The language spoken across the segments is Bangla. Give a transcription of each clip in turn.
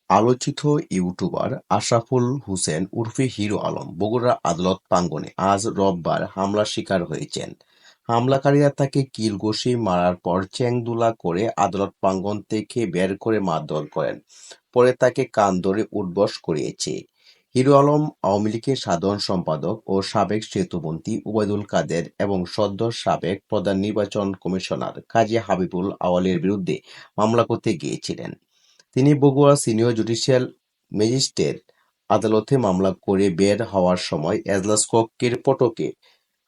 আলোচিত ইউটিউবার আশরাফুল হোসেন ওরফে হিরো আলম বগুড়া আদালত প্রাঙ্গণে আজ রোববার হামলার শিকার হয়েছেন। হামলাকারীরা তাকে কিল-ঘুষি মারার পর চ্যাং-দোলা করে আদালত প্রাঙ্গণ থেকে বের করে মারধর করেন। পরে তাকে কান ধরে উঠবস করিয়েছে। হিরো আলম আওয়ামী লীগের সাধারণ সম্পাদক ও সাবেক সেতুমন্ত্রী ওবায়দুল কাদের এবং সদ্য সাবেক প্রধান নির্বাচন কমিশনার কাজী হাবিবুল আউয়ালের বিরুদ্ধে মামলা করতে গিয়েছিলেন। তিনি বগুড়া সিনিয়র জুডিশিয়াল ম্যাজিস্ট্রেট আদালতে মামলা করে বের হওয়ার সময় এজলাস কক্ষের ফটকে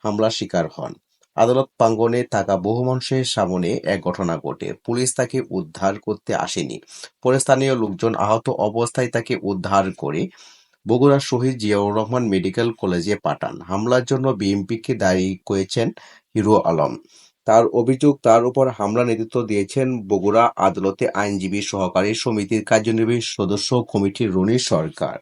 হামলার শিকার হন। আদালত প্রাঙ্গণে থাকা বহু মানুষের সামনে এক ঘটনা ঘটে। পুলিশ তাকে উদ্ধার করতে আসেনি। পরে স্থানীয় লোকজন আহত অবস্থায় তাকে উদ্ধার করে বগুড়া শহীদ জিয়াউর রহমান মেডিকেল কলেজে পাঠান। হামলার জন্য বিএনপিকে দায়ী করেছেন হিরো আলম। তার অভিযোগ, তার উপর হামলার নেতৃত্ব দিয়েছেন বগুড়া আদালতে আইনজীবী সহকারী সমিতির কার্যনির্বাহী সদস্য কমিটির রনি সরকার।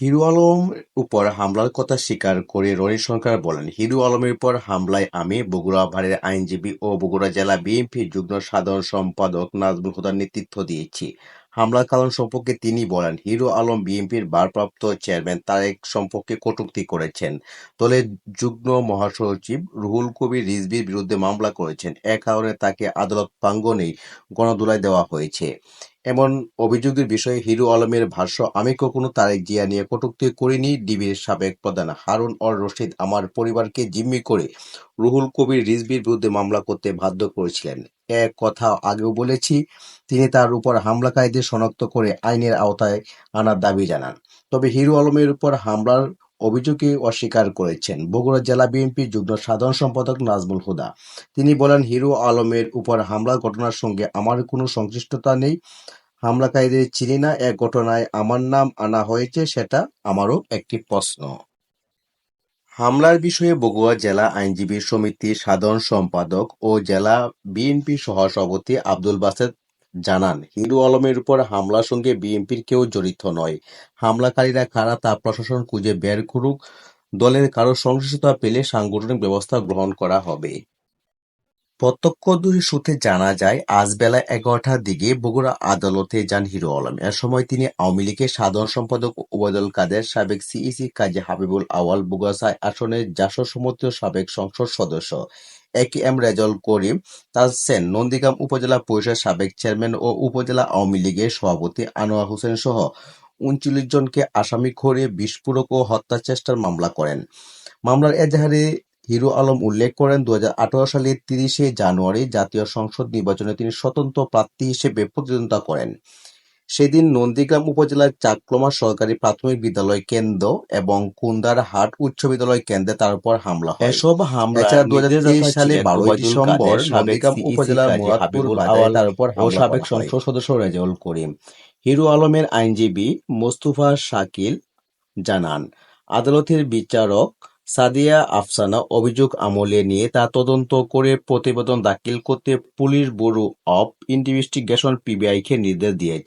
হিরো আলমের উপর হামলার কথা স্বীকার করে রনি সরকার বলেন, হিরো আলমের উপর হামলায় আমি বগুড়া ভারের আইনজীবী ও বগুড়া জেলা বিএনপির যুগ্ম সাধারণ সম্পাদক নাজমুল হুদার নেতৃত্ব দিয়েছি। হামলার কারণ সম্পর্কে তিনি বলেন, হিরো আলম বিএনপির ভারপ্রাপ্ত চেয়ারম্যান তারেক সম্পর্কে কটূক্তি করেছেন। দলের যুগ্ম মহাসচিব রুহুল কবির রিজভীর বিরুদ্ধে মামলা করেছেন। এ কারণে তাকে আদালত প্রাঙ্গণেই গণধোলাই দেওয়া হয়েছে। এমন অভিযোগের বিষয়ে হিরো আলমের ভাষ্য, আমি কখনো তারেক জিয়া নিয়ে কটূক্তি করিনি। ডিবির সাবেক প্রধান হারুন অর রশিদ আমার পরিবারকে জিম্মি করে রুহুল কবির রিজভীর বিরুদ্ধে মামলা করতে বাধ্য করেছিলেন। এ কথা আগেও বলেছি। তিনি তার উপর হামলাকারীদের শনাক্ত করে আইনের আওতায় আনার দাবি জানান। তবে হিরো আলমের উপর হামলার অভিযোগকে অস্বীকার করেছেন বগুড়া জেলা বিএনপির যুগ্ম সাধারণ সম্পাদক নাজমুল হুদা। তিনি বলেন, হিরো আলমের উপর হামলার ঘটনার সঙ্গে আমার কোনো সংশ্লিষ্টতা নেই। হামলাকারীদের চিনি না। এ ঘটনায় আমার নাম আনা হয়েছে, সেটা আমারও একটি প্রশ্ন। হামলার বিষয়ে বগুড়া জেলা আইনজীবী সমিতির সাধারণ সম্পাদক ও জেলা বিএনপি সহসভাপতি আব্দুল বাসেত জানান, হিরো আলমের উপর হামলার সঙ্গে বিএনপির কেউ জড়িত নয়। হামলাকারীরা কারা তা প্রশাসন খুঁজে বের করুক। দলের কারো সংশ্লিষ্টতা পেলে সাংগঠনিক ব্যবস্থা গ্রহণ করা হবে। প্রত্যক্ষদর্শী সূত্রে জানা যায়, আজ বেলা 11টার দিকে বগুড়া আদালতে যান হিরো আলম। এ সময় তিনি আওয়ামী লীগের সাধারণ সম্পাদক ওবায়দুল কাদের, সাবেক সিইসি কাজী হাবিবুল আউয়াল, বগুড়া ৬ আসনের জাসদ সমর্থিত সাবেক সংসদ সদস্য একেএম রেজাউল করিম, তাজসেন, নন্দীগ্রাম উপজেলা পরিষদের সাবেক চেয়ারম্যান ও উপজেলা আওয়ামী লীগের সভাপতি আনোয়ার হোসেন সহ ৩৯ জনকে আসামি করে বিস্ফোরক ও হত্যাচেষ্টার মামলা করেন। মামলার এজাহারে হিরো আলম উল্লেখ করেন, ২০১৮ সালের ৩০শে জানুয়ারি জাতীয় সংসদ নির্বাচনে তিনি স্বতন্ত্র প্রার্থী হিসেবে প্রতিদ্বন্দ্বিতা করেন। সেদিন নন্দীগ্রাম উপজেলার চাকলমা সরকারি প্রাথমিক বিদ্যালয় কেন্দ্র এবং কুন্দারহাট উচ্চ বিদ্যালয় কেন্দ্রে তার উপর হামলা হয়। এসব হামলা এছাড়া ২০২৩ সালে ১২ ডিসেম্বর নন্দীগ্রাম উপজেলার মুরাদপুর বাজারে তার উপর ও সাবেক সংসদ সদস্য রেজাউল করিম। হিরো আলমের আইনজীবী মোস্তফা শাকিল জানান, আদালতের বিচারক সাদিয়া আফসানা অভিযোগ আমলে নিয়ে তা তদন্ত করে প্রতিবেদন দাখিল করতে পুলিশ ব্যুরো অব ইনভেস্টিগেশন পিবিআইকে নির্দেশ দিয়েছে।